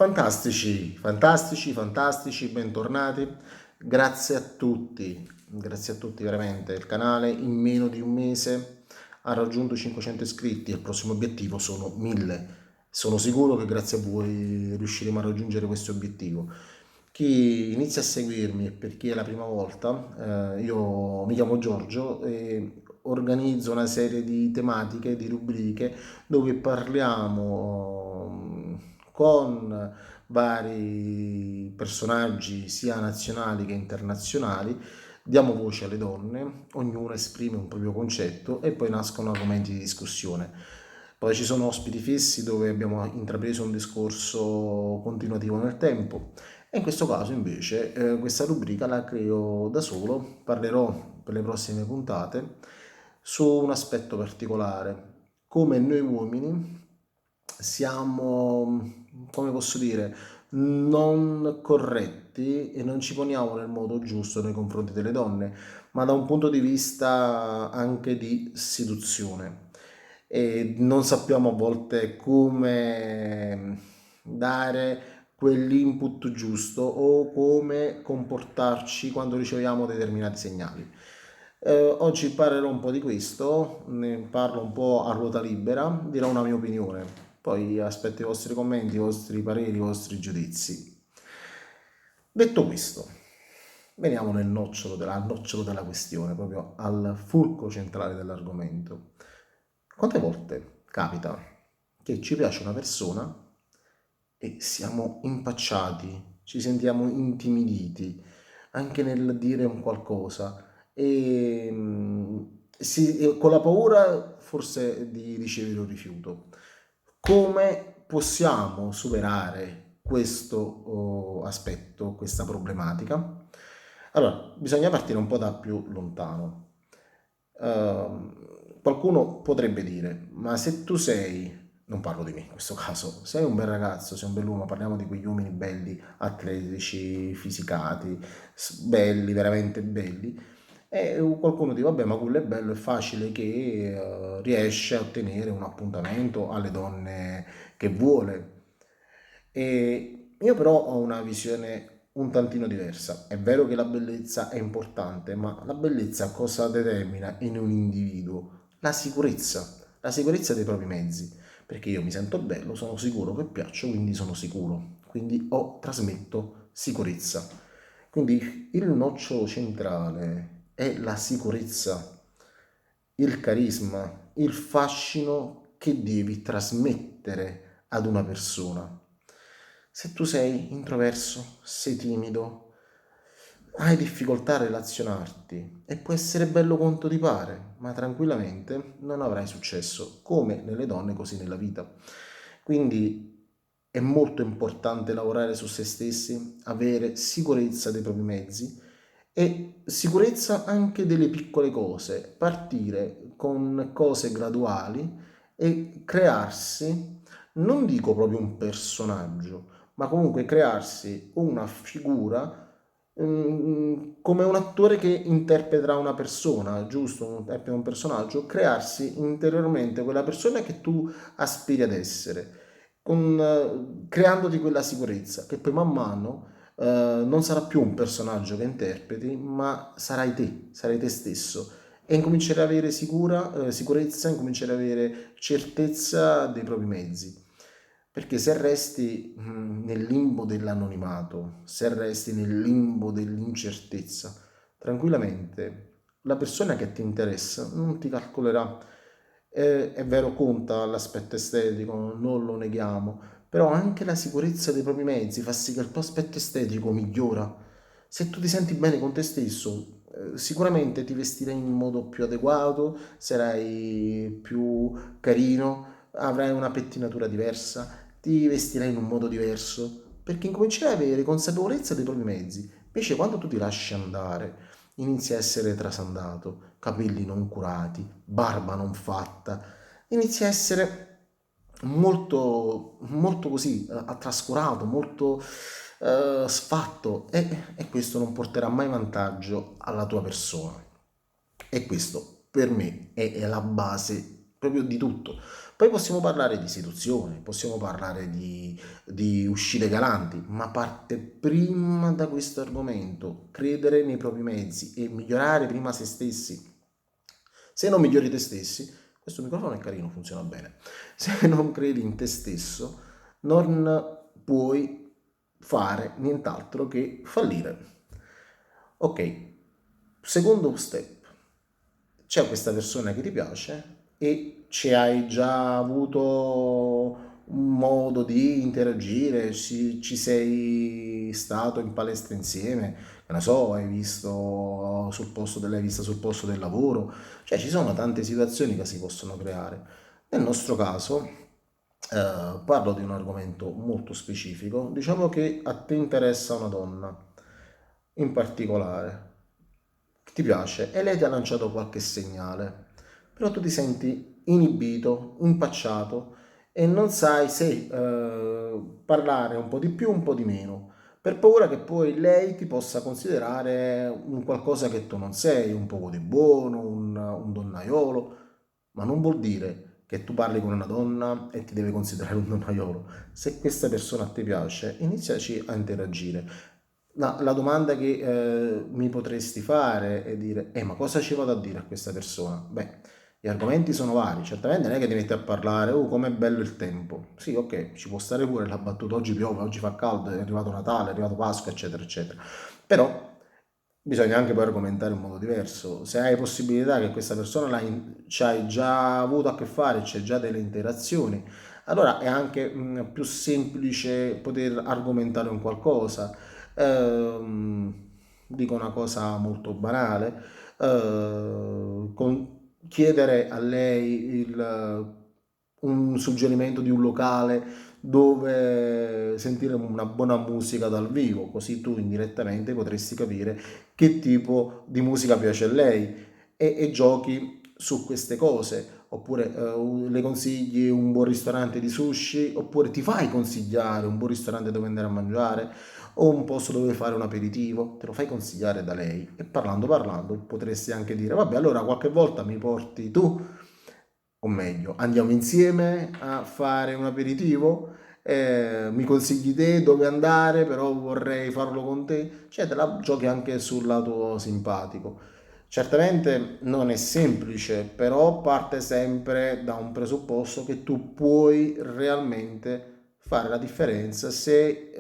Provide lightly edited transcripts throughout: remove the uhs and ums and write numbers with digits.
Fantastici, fantastici, fantastici, bentornati. Grazie a tutti veramente. Il canale in meno di un mese ha raggiunto 500 iscritti e il prossimo obiettivo sono 1000. Sono sicuro che grazie a voi riusciremo a raggiungere questo obiettivo. Chi inizia a seguirmi e per chi è la prima volta, io mi chiamo Giorgio e organizzo una serie di tematiche, di rubriche dove parliamo con vari personaggi sia nazionali che internazionali, diamo voce alle donne, ognuno esprime un proprio concetto e poi nascono argomenti di discussione. Poi ci sono ospiti fissi dove abbiamo intrapreso un discorso continuativo nel tempo e in questo caso invece questa rubrica la creo da solo, parlerò per le prossime puntate su un aspetto particolare, come noi uomini siamo, come posso dire, non corretti e non ci poniamo nel modo giusto nei confronti delle donne, ma da un punto di vista anche di seduzione. E non sappiamo a volte come dare quell'input giusto o come comportarci quando riceviamo determinati segnali. Oggi parlerò un po' di questo, ne parlo un po' a ruota libera, dirò una mia opinione, poi aspetto i vostri commenti, i vostri pareri, i vostri giudizi. Detto questo, veniamo al nocciolo della questione, proprio al fulcro centrale dell'argomento. Quante volte capita che ci piace una persona e siamo impacciati, ci sentiamo intimiditi anche nel dire un qualcosa e con la paura forse di ricevere un rifiuto. Come possiamo superare questo aspetto, questa problematica? Allora, bisogna partire un po' da più lontano. Qualcuno potrebbe dire, ma se tu sei, non parlo di me in questo caso, sei un bel ragazzo, sei un bell'uomo, parliamo di quegli uomini belli, atletici, fisicati, belli, veramente belli, e qualcuno dice, vabbè, ma quello è bello, è facile che riesce a ottenere un appuntamento alle donne che vuole. E io però ho una visione un tantino diversa. È vero che la bellezza è importante, ma la bellezza cosa determina in un individuo? La sicurezza dei propri mezzi. Perché io mi sento bello, sono sicuro che piaccio, quindi sono sicuro. Quindi trasmetto sicurezza. Quindi il nocciolo centrale è la sicurezza, il carisma, il fascino che devi trasmettere ad una persona. Se tu sei introverso, sei timido, hai difficoltà a relazionarti e può essere bello quanto ti pare, ma tranquillamente non avrai successo, come nelle donne così nella vita. Quindi è molto importante lavorare su se stessi, avere sicurezza dei propri mezzi e sicurezza anche delle piccole cose, partire con cose graduali e crearsi, non dico proprio un personaggio, ma comunque crearsi una figura come un attore che interpreta una persona, giusto? Interpreta un personaggio, crearsi interiormente quella persona che tu aspiri ad essere, creandoti quella sicurezza che poi man mano non sarà più un personaggio che interpreti, ma sarai te stesso. E incomincerai ad avere sicurezza, incomincerai ad avere certezza dei propri mezzi. Perché se resti nel limbo dell'anonimato, se resti nel limbo dell'incertezza, tranquillamente la persona che ti interessa non ti calcolerà. È vero, conta l'aspetto estetico, non lo neghiamo, però anche la sicurezza dei propri mezzi fa sì che il tuo aspetto estetico migliora. Se tu ti senti bene con te stesso, sicuramente ti vestirai in modo più adeguato, sarai più carino, avrai una pettinatura diversa, ti vestirai in un modo diverso, perché incomincerai ad avere consapevolezza dei propri mezzi. Invece quando tu ti lasci andare, inizi a essere trasandato, capelli non curati, barba non fatta, inizi a essere molto, molto così, trascurato, molto sfatto e questo non porterà mai vantaggio alla tua persona. E questo per me è la base proprio di tutto. Poi possiamo parlare di seduzione, possiamo parlare di uscite galanti, ma parte prima da questo argomento, credere nei propri mezzi e migliorare prima se stessi. Se non migliori te stessi, questo microfono è carino, funziona bene. Se non credi in te stesso, non puoi fare nient'altro che fallire. Ok, secondo step. C'è questa persona che ti piace e ci hai già avuto un modo di interagire, ci sei stato in palestra insieme, che ne so, l'hai vista sul posto del lavoro, cioè ci sono tante situazioni che si possono creare. Nel nostro caso, parlo di un argomento molto specifico, diciamo che a te interessa una donna in particolare, che ti piace e lei ti ha lanciato qualche segnale, però tu ti senti inibito, impacciato e non sai se parlare un po' di più o un po' di meno, per paura che poi lei ti possa considerare un qualcosa che tu non sei, un poco di buono, un donnaiolo, ma non vuol dire che tu parli con una donna e ti deve considerare un donnaiolo. Se questa persona a te piace, iniziaci a interagire. La domanda che mi potresti fare è dire, ma cosa ci vado a dire a questa persona? Beh, gli argomenti sono vari, certamente non è che ti metti a parlare, oh, com'è bello il tempo. Sì, ok, ci può stare pure la battuta, oggi piove, oggi fa caldo, è arrivato Natale, è arrivato Pasqua, eccetera, eccetera. Però bisogna anche poi argomentare in modo diverso. Se hai possibilità che questa persona ci hai già avuto a che fare, c'è già delle interazioni, allora è anche più semplice poter argomentare un qualcosa. Ehm, Dico una cosa molto banale, chiedere a lei un suggerimento di un locale dove sentire una buona musica dal vivo, così tu indirettamente potresti capire che tipo di musica piace a lei e giochi su queste cose. Oppure le consigli un buon ristorante di sushi, oppure ti fai consigliare un buon ristorante dove andare a mangiare, o un posto dove fare un aperitivo, te lo fai consigliare da lei e parlando potresti anche dire, vabbè, allora qualche volta mi porti tu, o meglio, andiamo insieme a fare un aperitivo, mi consigli te dove andare, però vorrei farlo con te, cioè te la giochi anche sul lato simpatico. Certamente non è semplice, però parte sempre da un presupposto che tu puoi realmente fare la differenza se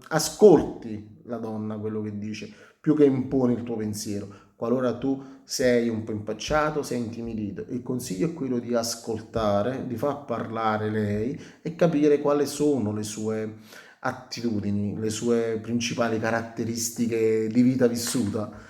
ascolti la donna quello che dice, più che imponi il tuo pensiero. Qualora tu sei un po' impacciato, sei intimidito, il consiglio è quello di ascoltare, di far parlare lei e capire quali sono le sue attitudini, le sue principali caratteristiche di vita vissuta.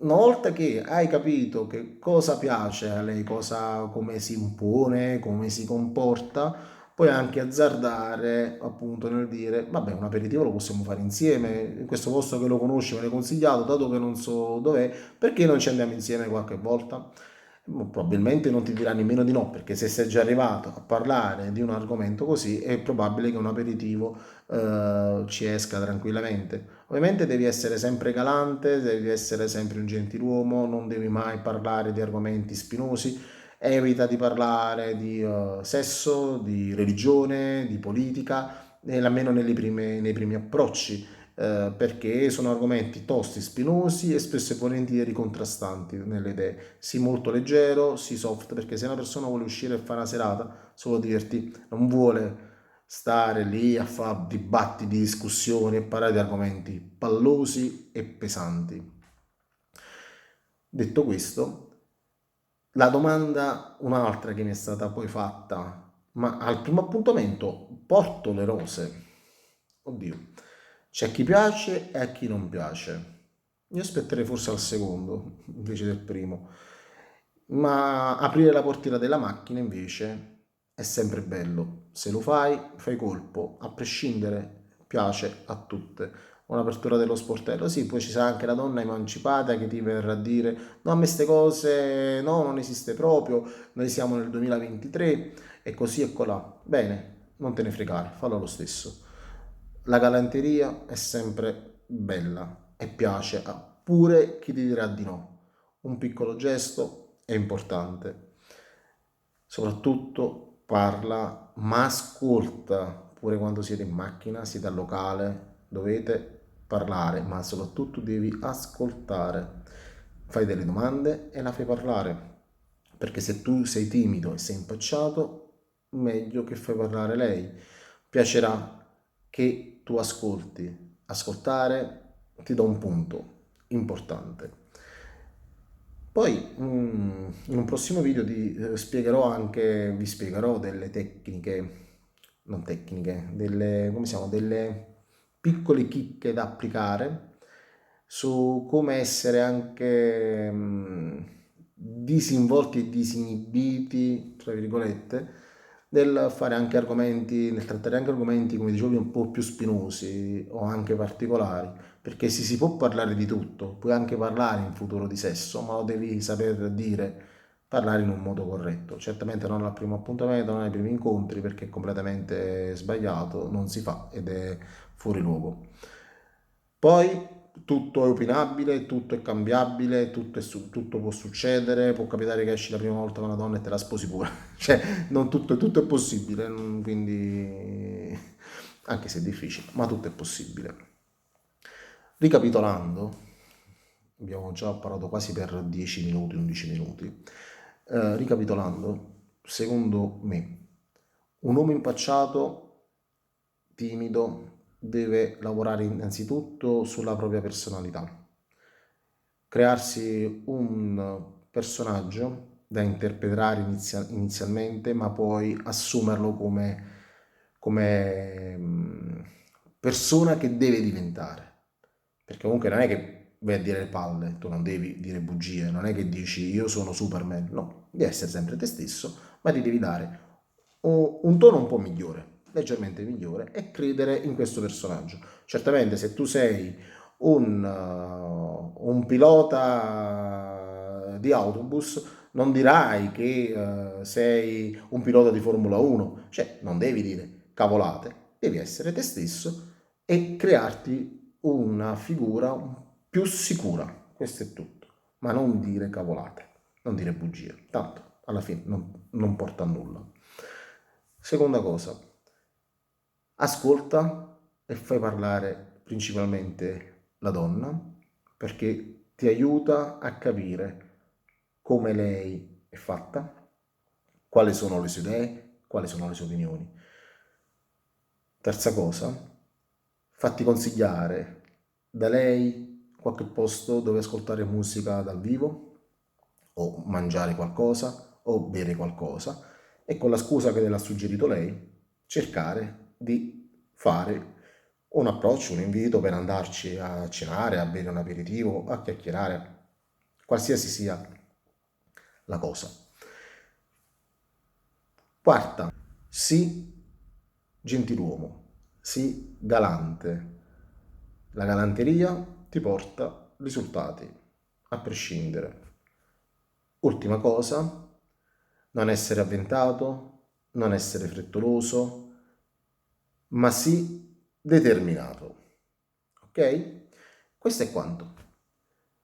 Una volta che hai capito che cosa piace a lei, come si impone, come si comporta, puoi anche azzardare appunto nel dire, vabbè, un aperitivo lo possiamo fare insieme, in questo posto che lo conosci me l'hai consigliato, dato che non so dov'è, perché non ci andiamo insieme qualche volta? Probabilmente non ti dirà nemmeno di no, perché se sei già arrivato a parlare di un argomento così, è probabile che un aperitivo ci esca tranquillamente. Ovviamente devi essere sempre galante, devi essere sempre un gentiluomo, non devi mai parlare di argomenti spinosi, evita di parlare di sesso, di religione, di politica, almeno nei primi approcci, perché sono argomenti tosti, spinosi e spesso e volentieri contrastanti nelle idee. Sii molto leggero, sii soft, perché se una persona vuole uscire e fare una serata, solo diverti, non vuole stare lì a fare dibattiti, discussioni e parlare di argomenti pallosi e pesanti. Detto questo, la domanda, un'altra che mi è stata poi fatta, ma al primo appuntamento porto le rose? Oddio, c'è chi piace e a chi non piace. Io aspetterei forse al secondo invece del primo, ma aprire la portiera della macchina invece è sempre bello. Se lo fai, fai colpo, a prescindere, piace a tutte. Un'apertura dello sportello, sì, poi ci sarà anche la donna emancipata che ti verrà a dire no, a me queste cose no, non esiste proprio, noi siamo nel 2023 e così e colà. Bene, non te ne fregare, fallo lo stesso. La galanteria è sempre bella e piace a pure chi ti dirà di no. Un piccolo gesto è importante. Soprattutto parla, ma ascolta pure quando siete in macchina, siete al locale, dovete parlare, ma soprattutto devi ascoltare. Fai delle domande e la fai parlare. Perché se tu sei timido e sei impacciato, meglio che fai parlare lei. Piacerà che tu ascolti. Ascoltare ti dà un punto importante. Poi in un prossimo video spiegherò anche, vi spiegherò delle tecniche, non tecniche, come si chiama, delle piccole chicche da applicare su come essere anche disinvolti e disinibiti, tra virgolette, nel fare anche argomenti, nel trattare anche argomenti, come dicevo, un po' più spinosi o anche particolari, perché si può parlare di tutto, puoi anche parlare in futuro di sesso, ma lo devi saper dire, parlare in un modo corretto. Certamente non al primo appuntamento, non ai primi incontri, perché è completamente sbagliato, non si fa ed è fuori luogo. Poi tutto è opinabile, tutto è cambiabile, tutto può succedere, può capitare che esci la prima volta con una donna e te la sposi pure, cioè non tutto è possibile, quindi anche se è difficile, ma tutto è possibile. Ricapitolando, abbiamo già parlato quasi per 10 minuti, 11 minuti. Ricapitolando, secondo me, un uomo impacciato, timido, deve lavorare innanzitutto sulla propria personalità, crearsi un personaggio da interpretare inizialmente, ma poi assumerlo come persona che deve diventare. Perché comunque non è che vai a dire le palle, tu non devi dire bugie, non è che dici io sono Superman, no, devi essere sempre te stesso, ma ti devi dare un tono un po' migliore, leggermente migliore, e credere in questo personaggio. Certamente se tu sei un pilota di autobus, non dirai che sei un pilota di Formula 1, cioè non devi dire cavolate, devi essere te stesso e crearti una figura più sicura, questo è tutto, ma non dire cavolate, non dire bugie, tanto alla fine non porta a nulla. Seconda cosa, ascolta e fai parlare principalmente la donna, perché ti aiuta a capire come lei è fatta, quali sono le sue idee, quali sono le sue opinioni. Terza cosa, fatti consigliare da lei qualche posto dove ascoltare musica dal vivo o mangiare qualcosa o bere qualcosa, e con la scusa che te l'ha suggerito lei cercare di fare un approccio, un invito per andarci a cenare, a bere un aperitivo, a chiacchierare, qualsiasi sia la cosa. Quarta, sii gentiluomo, sii galante. La galanteria ti porta risultati, a prescindere. Ultima cosa, non essere avventato, non essere frettoloso, ma sii determinato. Ok? Questo è quanto.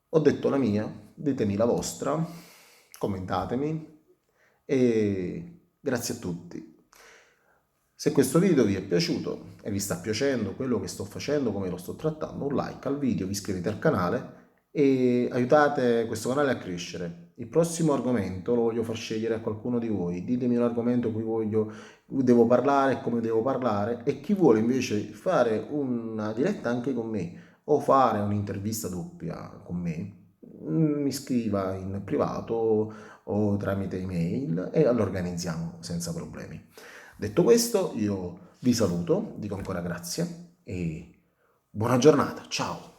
Ho detto la mia, ditemi la vostra, commentatemi e grazie a tutti. Se questo video vi è piaciuto e vi sta piacendo quello che sto facendo, come lo sto trattando, un like al video, vi iscrivete al canale e aiutate questo canale a crescere. Il prossimo argomento lo voglio far scegliere a qualcuno di voi. Ditemi un argomento cui devo parlare, come devo parlare, e chi vuole invece fare una diretta anche con me o fare un'intervista doppia con me, mi scriva in privato o tramite email e lo organizziamo senza problemi. Detto questo, io vi saluto, dico ancora grazie e buona giornata, ciao!